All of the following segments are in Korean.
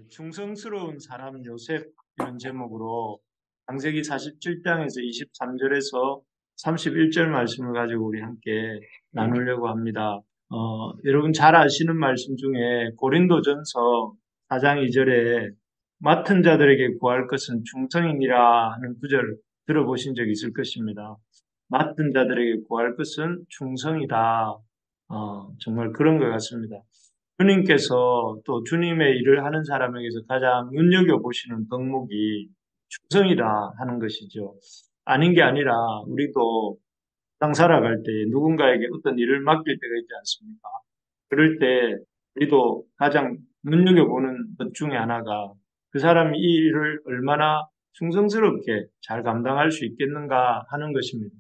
충성스러운 사람 요셉 이런 제목으로 창세기 47장에서 23절에서 31절 말씀을 가지고 우리 함께 나누려고 합니다. 여러분 잘 아시는 말씀 중에 고린도전서 4장 2절에 맡은 자들에게 구할 것은 충성이니라 하는 구절 들어보신 적 있을 것입니다. 맡은 자들에게 구할 것은 충성이다. 정말 그런 것 같습니다. 주님께서 또 주님의 일을 하는 사람에게서 가장 눈여겨보시는 덕목이 충성이다 하는 것이죠. 아닌 게 아니라 우리도 땅 살아갈 때 누군가에게 어떤 일을 맡길 때가 있지 않습니까? 그럴 때 우리도 가장 눈여겨보는 것 중에 하나가 그 사람이 이 일을 얼마나 충성스럽게 잘 감당할 수 있겠는가 하는 것입니다.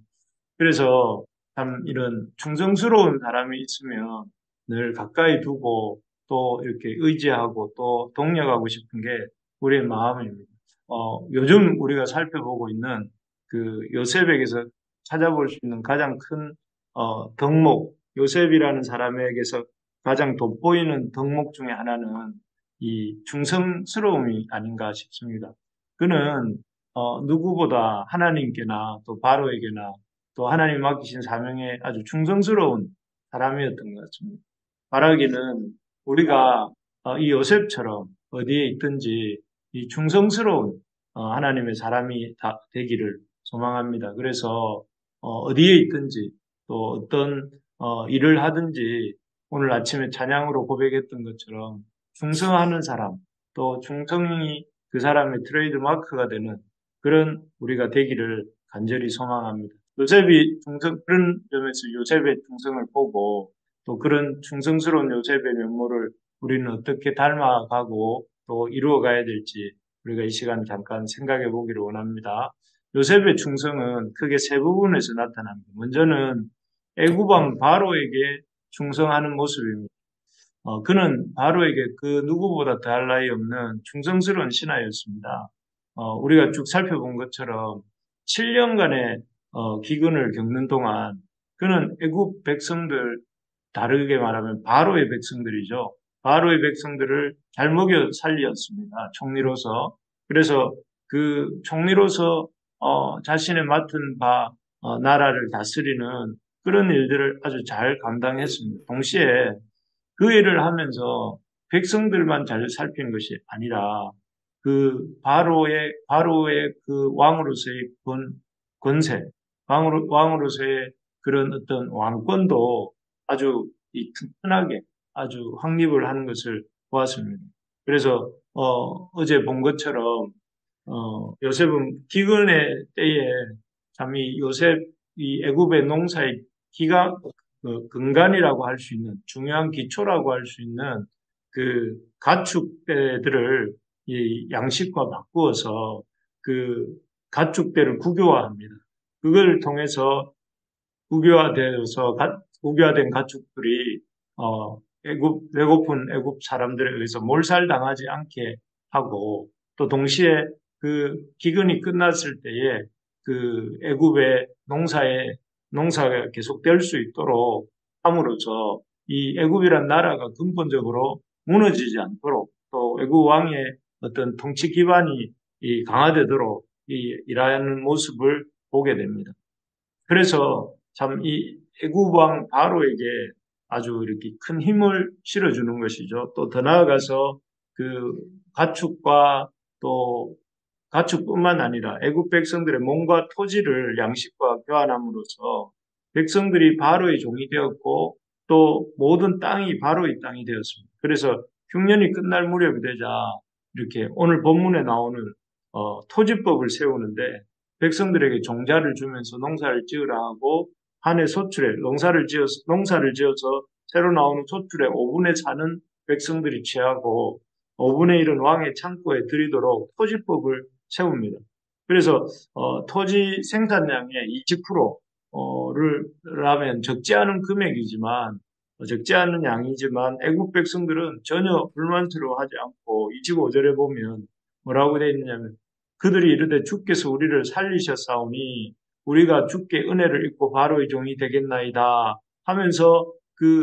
그래서 참 이런 충성스러운 사람이 있으면 늘 가까이 두고 또 이렇게 의지하고 또 동력하고 싶은 게 우리의 마음입니다. 요즘 우리가 살펴보고 있는 그 요셉에게서 찾아볼 수 있는 가장 큰 덕목, 요셉이라는 사람에게서 가장 돋보이는 덕목 중에 하나는 이 충성스러움이 아닌가 싶습니다. 그는 누구보다 하나님께나 또 바로에게나 또 하나님 맡기신 사명에 아주 충성스러운 사람이었던 것 같습니다. 바라기는 우리가 이 요셉처럼 어디에 있든지 이 충성스러운 하나님의 사람이 되기를 소망합니다. 그래서 어디에 있든지 또 어떤 일을 하든지 오늘 아침에 찬양으로 고백했던 것처럼 충성하는 사람, 또 충성이 그 사람의 트레이드 마크가 되는 그런 우리가 되기를 간절히 소망합니다. 그런 점에서 요셉의 충성을 보고 또 그런 충성스러운 요셉의 면모를 우리는 어떻게 닮아가고 또 이루어가야 될지 우리가 이 시간 잠깐 생각해 보기를 원합니다. 요셉의 충성은 크게 세 부분에서 나타납니다. 먼저는 애굽왕 바로에게 충성하는 모습입니다. 그는 바로에게 그 누구보다 더할 나위 없는 충성스러운 신하였습니다. 우리가 쭉 살펴본 것처럼 7년간의 기근을 겪는 동안 그는 애굽 백성들, 다르게 말하면 바로의 백성들이죠. 바로의 백성들을 잘 먹여 살렸습니다. 총리로서. 그래서 그 총리로서 자신의 맡은 나라를 다스리는 그런 일들을 아주 잘 감당했습니다. 동시에 그 일을 하면서 백성들만 잘 살피는 것이 아니라 그 바로의 그 왕으로서의 권세, 왕으로서의 그런 어떤 왕권도 아주 튼튼하게 아주 확립을 하는 것을 보았습니다. 그래서 어제 본 것처럼 요셉은 기근의 때에 참 이 요셉 이 애굽의 농사의 기가 근간이라고 할 수 있는 중요한 기초라고 할 수 있는 그 가축대들을 이 양식과 바꾸어서 그 가축대를 국유화합니다. 그걸 통해서 국유화된 가축들이 배고픈 애굽 사람들에 의해서 몰살당하지 않게 하고 또 동시에 그 기근이 끝났을 때에 그 애굽의 농사가 계속될 수 있도록 함으로써 이 애굽이란 나라가 근본적으로 무너지지 않도록 또 애굽 왕의 어떤 통치 기반이 강화되도록 일하는 모습을 보게 됩니다. 그래서 참 이 애굽 왕 바로에게 아주 이렇게 큰 힘을 실어주는 것이죠. 또 더 나아가서 그 가축과 또 가축뿐만 아니라 애굽 백성들의 몸과 토지를 양식과 교환함으로써 백성들이 바로의 종이 되었고 또 모든 땅이 바로의 땅이 되었습니다. 그래서 흉년이 끝날 무렵이 되자 이렇게 오늘 본문에 나오는 토지법을 세우는데 백성들에게 종자를 주면서 농사를 지으라 하고 한 해 소출에 농사를 지어서 새로 나오는 소출의 5분의 4는 백성들이 취하고 5분의 1은 왕의 창고에 들이도록 토지법을 세웁니다. 그래서 토지 생산량의 20%를 라면 적지 않은 금액이지만 적지 않은 양이지만 애국 백성들은 전혀 불만스러워하지 않고 25절에 보면 뭐라고 되어 있느냐면 그들이 이르되 주께서 우리를 살리셨사오니 우리가 주께 은혜를 입고 바로의 종이 되겠나이다 하면서 그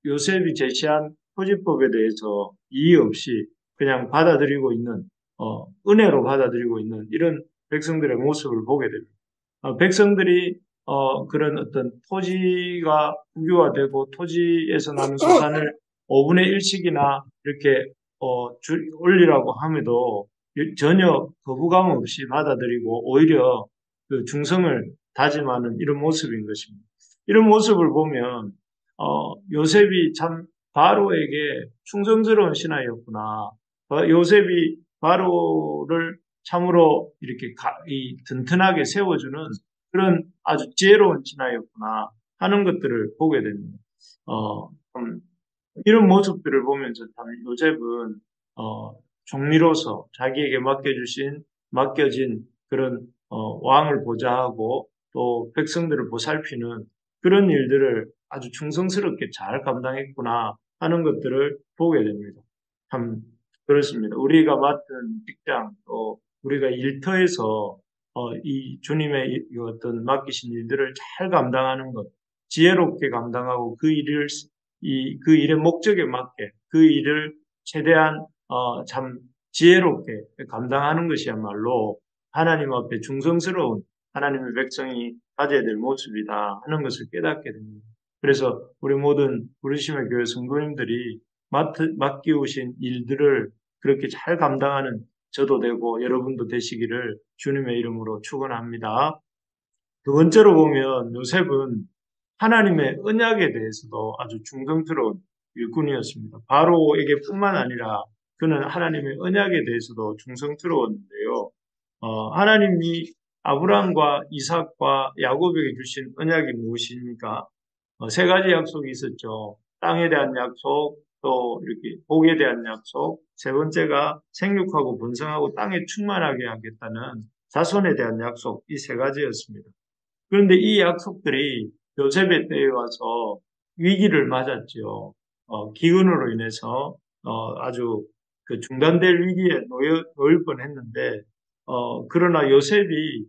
요셉이 제시한 토지법에 대해서 이의 없이 그냥 받아들이고 있는, 은혜로 받아들이고 있는 이런 백성들의 모습을 보게 됩니다. 백성들이 그런 어떤 토지가 국유화되고 토지에서 나는 소산을 5분의 1씩이나 이렇게 올리라고 함에도 전혀 거부감 없이 받아들이고 오히려 그 중성을 다짐하는 이런 모습인 것입니다. 이런 모습을 보면 요셉이 참 바로에게 충성스러운 신하였구나. 요셉이 바로를 참으로 이렇게 든든하게 세워주는 그런 아주 지혜로운 신하였구나 하는 것들을 보게 됩니다. 참 이런 모습들을 보면서 참 요셉은 총리로서 자기에게 맡겨진 그런 왕을 보좌하고 또 백성들을 보살피는 그런 일들을 아주 충성스럽게 잘 감당했구나 하는 것들을 보게 됩니다. 참 그렇습니다. 우리가 맡은 직장 또 우리가 일터에서 이 주님의 어떤 맡기신 일들을 잘 감당하는 것, 지혜롭게 감당하고 그 일의 목적에 맞게 그 일을 최대한 참 지혜롭게 감당하는 것이야말로 하나님 앞에 충성스러운 하나님의 백성이 가져야 될 모습이다 하는 것을 깨닫게 됩니다. 그래서 우리 모든 부르심의 교회 성도님들이 맡기우신 일들을 그렇게 잘 감당하는 저도 되고 여러분도 되시기를 주님의 이름으로 축원합니다. 두 번째로 보면 요셉은 하나님의 언약에 대해서도 아주 충성스러운 일꾼이었습니다. 바로에게 뿐만 아니라 그는 하나님의 언약에 대해서도 충성스러웠는데요. 하나님이 아브라함과 이삭과 야곱에게 주신 언약이 무엇입니까? 세 가지 약속이 있었죠. 땅에 대한 약속, 또 이렇게 복에 대한 약속, 세 번째가 생육하고 번성하고 땅에 충만하게 하겠다는 자손에 대한 약속, 이 세 가지였습니다. 그런데 이 약속들이 요셉의 때에 와서 위기를 맞았죠. 기근으로 인해서 아주 그 중단될 위기에 놓일 뻔했는데 그러나 요셉이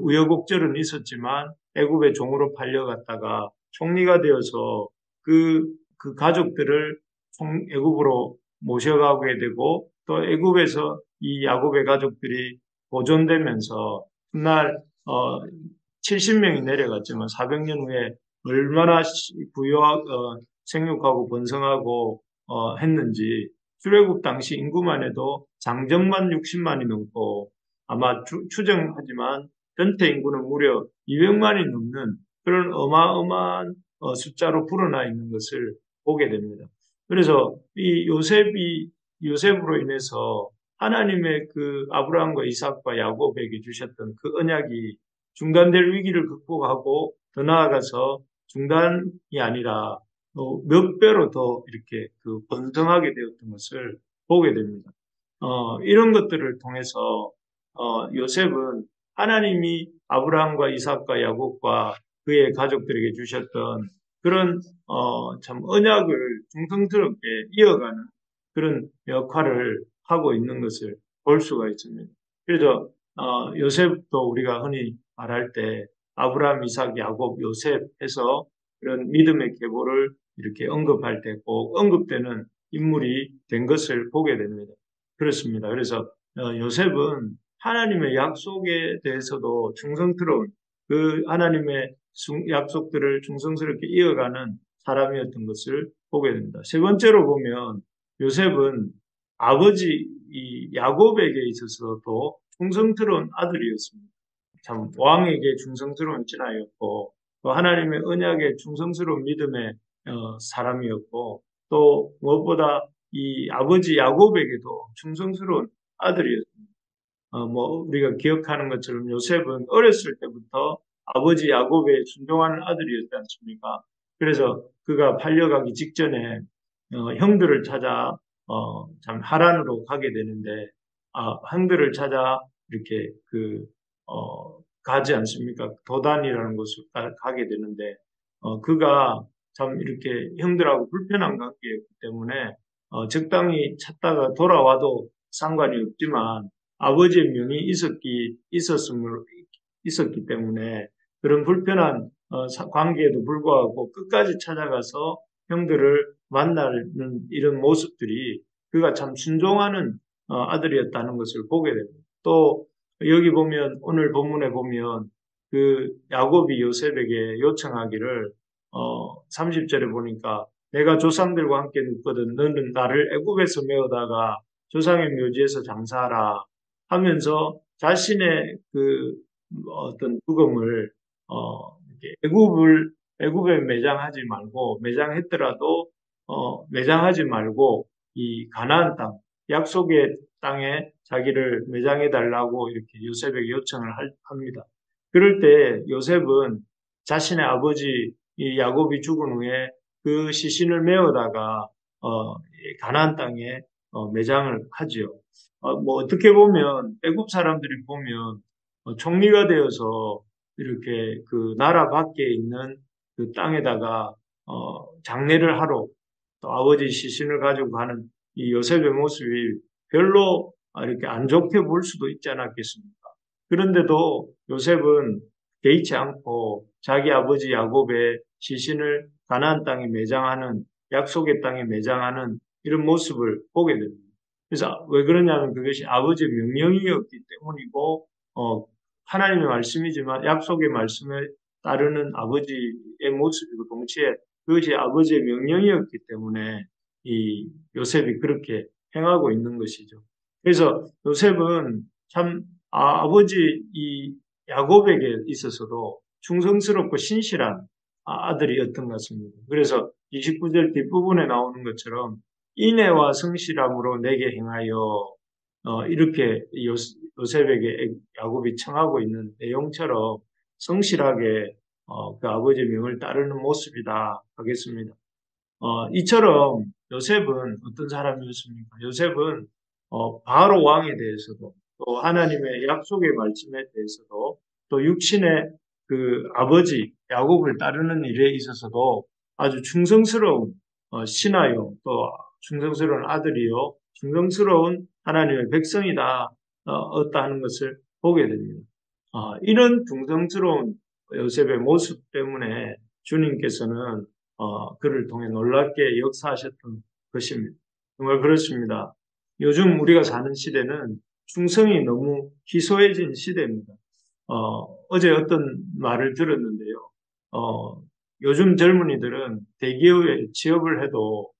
우여곡절은 있었지만 애굽의 종으로 팔려갔다가 총리가 되어서 그 가족들을 애굽으로 모셔가게 되고 또 애굽에서 이 야곱의 가족들이 보존되면서 훗날 70명이 내려갔지만 400년 후에 얼마나 생육하고 번성하고 했는지 출애굽 당시 인구만 해도 장정만 60만이 넘고 아마 추정하지만 전체 인구는 무려 200만이 넘는 그런 어마어마한 숫자로 불어나 있는 것을 보게 됩니다. 그래서 이 요셉으로 인해서 하나님의 그 아브라함과 이삭과 야곱에게 주셨던 그 언약이 중단될 위기를 극복하고 더 나아가서 중단이 아니라 몇 배로 더 이렇게 그 번성하게 되었던 것을 보게 됩니다. 이런 것들을 통해서 요셉은 하나님이 아브라함과 이삭과 야곱과 그의 가족들에게 주셨던 그런 참 언약을 충성스럽게 이어가는 그런 역할을 하고 있는 것을 볼 수가 있습니다. 그래서 요셉도 우리가 흔히 말할 때 아브라함, 이삭, 야곱, 요셉 해서 그런 믿음의 계보를 이렇게 언급할 때 꼭 언급되는 인물이 된 것을 보게 됩니다. 그렇습니다. 그래서 요셉은 하나님의 약속에 대해서도 충성스러운 그 하나님의 약속들을 충성스럽게 이어가는 사람이었던 것을 보게 됩니다. 세 번째로 보면 요셉은 아버지 이 야곱에게 있어서도 충성스러운 아들이었습니다. 참 왕에게 충성스러운 신하였고 또 하나님의 언약에 충성스러운 믿음의 사람이었고 또 무엇보다 이 아버지 야곱에게도 충성스러운 아들이었습니다. 우리가 기억하는 것처럼 요셉은 어렸을 때부터 아버지 야곱의 순종하는 아들이었지 않습니까? 그래서 그가 팔려가기 직전에 형들을 찾아 참 하란으로 가게 되는데 형들을 찾아 이렇게 가지 않습니까? 도단이라는 곳을 가게 되는데 그가 참 이렇게 형들하고 불편한 관계였기 때문에 적당히 찾다가 돌아와도 상관이 없지만 아버지의 명이 있었기 때문에 그런 불편한 관계에도 불구하고 끝까지 찾아가서 형들을 만나는 이런 모습들이 그가 참 순종하는 아들이었다는 것을 보게 됩니다. 또 여기 보면 오늘 본문에 보면 그 야곱이 요셉에게 요청하기를 30절에 보니까 내가 조상들과 함께 눕거든 너는 나를 애굽에서 메어다가 조상의 묘지에서 장사하라 하면서 자신의 그 어떤 죽음을 애굽에 매장하지 말고 매장했더라도 매장하지 말고 이 가나안 땅 약속의 땅에 자기를 매장해 달라고 이렇게 요셉에게 요청을 합니다. 그럴 때 요셉은 자신의 아버지 이 야곱이 죽은 후에 그 시신을 메어다가 가나안 땅에 매장을 하지요. 뭐 어떻게 보면 애굽 사람들이 보면 총리가 되어서 이렇게 그 나라 밖에 있는 그 땅에다가 장례를 하러 또 아버지 시신을 가지고 가는 이 요셉의 모습이 별로 이렇게 안 좋게 볼 수도 있지 않았겠습니까? 그런데도 요셉은 개의치 않고 자기 아버지 야곱의 시신을 가나안 땅에 매장하는 약속의 땅에 매장하는 이런 모습을 보게 됩니다. 그래서 왜 그러냐면 그것이 아버지의 명령이었기 때문이고 하나님의 말씀이지만 약속의 말씀에 따르는 아버지의 모습이고 동시에 그것이 아버지의 명령이었기 때문에 이 요셉이 그렇게 행하고 있는 것이죠. 그래서 요셉은 참 아버지 이 야곱에게 있어서도 충성스럽고 신실한 아들이었던 것 같습니다. 그래서 29절 뒷부분에 나오는 것처럼 인애와 성실함으로 내게 행하여 이렇게 요셉에게 야곱이 청하고 있는 내용처럼 성실하게 그 아버지의 명을 따르는 모습이다 하겠습니다. 이처럼 요셉은 어떤 사람이었습니까? 요셉은 바로 왕에 대해서도 또 하나님의 약속의 말씀에 대해서도 또 육신의 그 아버지 야곱을 따르는 일에 있어서도 아주 충성스러운 신하요 또 충성스러운 아들이요 충성스러운 하나님의 백성이다 얻다 하는 것을 보게 됩니다. 이런 충성스러운 요셉의 모습 때문에 주님께서는 그를 통해 놀랍게 역사하셨던 것입니다. 정말 그렇습니다. 요즘 우리가 사는 시대는 충성이 너무 희소해진 시대입니다. 어제 어떤 말을 들었는데요. 요즘 젊은이들은 대기업에 취업을 해도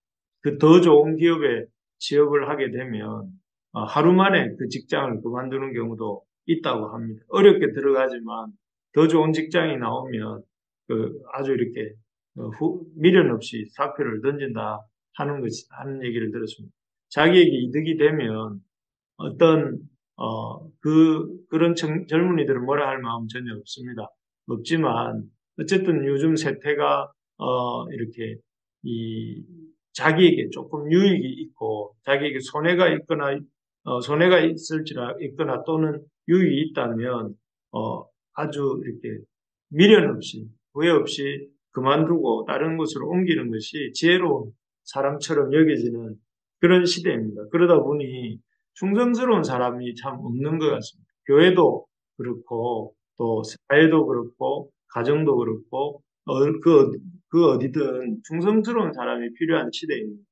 그 더 좋은 기업에 취업을 하게 되면 하루 만에 그 직장을 그만두는 경우도 있다고 합니다. 어렵게 들어가지만 더 좋은 직장이 나오면 아주 이렇게 미련 없이 사표를 던진다 하는 얘기를 들었습니다. 자기에게 이득이 되면 어떤 그런 젊은이들은 뭐라 할 마음 전혀 없습니다. 없지만 어쨌든 요즘 세태가 이렇게 이 자기에게 조금 유익이 있고 자기에게 손해가 있거나 또는 유익이 있다면 아주 이렇게 미련 없이 후회 없이 그만두고 다른 곳으로 옮기는 것이 지혜로운 사람처럼 여겨지는 그런 시대입니다. 그러다 보니 충성스러운 사람이 참 없는 것 같습니다. 교회도 그렇고 또 사회도 그렇고 가정도 그렇고 그 어디든 충성스러운 사람이 필요한 시대입니다.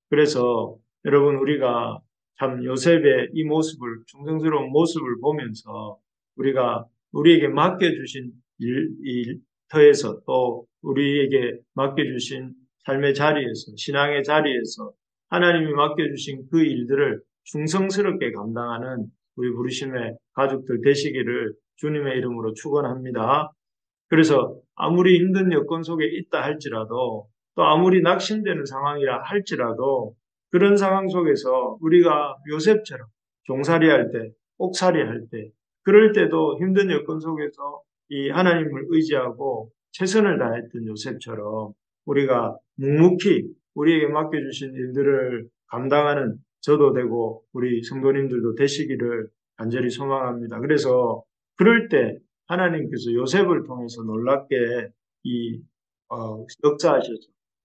그래서 여러분 우리가 참 요셉의 이 모습을 충성스러운 모습을 보면서 우리가 우리에게 맡겨주신 일터에서 또 우리에게 맡겨주신 삶의 자리에서 신앙의 자리에서 하나님이 맡겨주신 그 일들을 충성스럽게 감당하는 우리 부르심의 가족들 되시기를 주님의 이름으로 축원합니다. 그래서 아무리 힘든 여건 속에 있다 할지라도 또 아무리 낙심되는 상황이라 할지라도 그런 상황 속에서 우리가 요셉처럼 종살이 할 때, 옥살이 할 때, 그럴 때도 힘든 여건 속에서 이 하나님을 의지하고 최선을 다했던 요셉처럼 우리가 묵묵히 우리에게 맡겨주신 일들을 감당하는 저도 되고 우리 성도님들도 되시기를 간절히 소망합니다. 그래서 그럴 때 하나님께서 요셉을 통해서 놀랍게 역사하셔서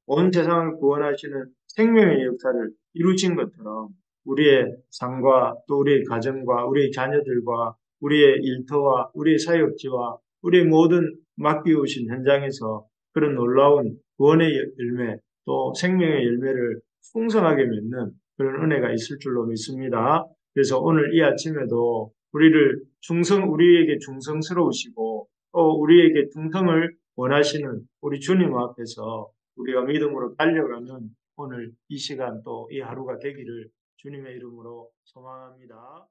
온 세상을 구원하시는 생명의 역사를 이루신 것처럼 우리의 삶과 또 우리의 가정과 우리의 자녀들과 우리의 일터와 우리의 사역지와 우리의 모든 맡기우신 현장에서 그런 놀라운 구원의 열매 또 생명의 열매를 풍성하게 맺는 그런 은혜가 있을 줄로 믿습니다. 그래서 오늘 이 아침에도 우리에게 충성스러우시고 또 우리에게 충성을 원하시는 우리 주님 앞에서 우리가 믿음으로 달려가는 오늘 이 시간 또 이 하루가 되기를 주님의 이름으로 소망합니다.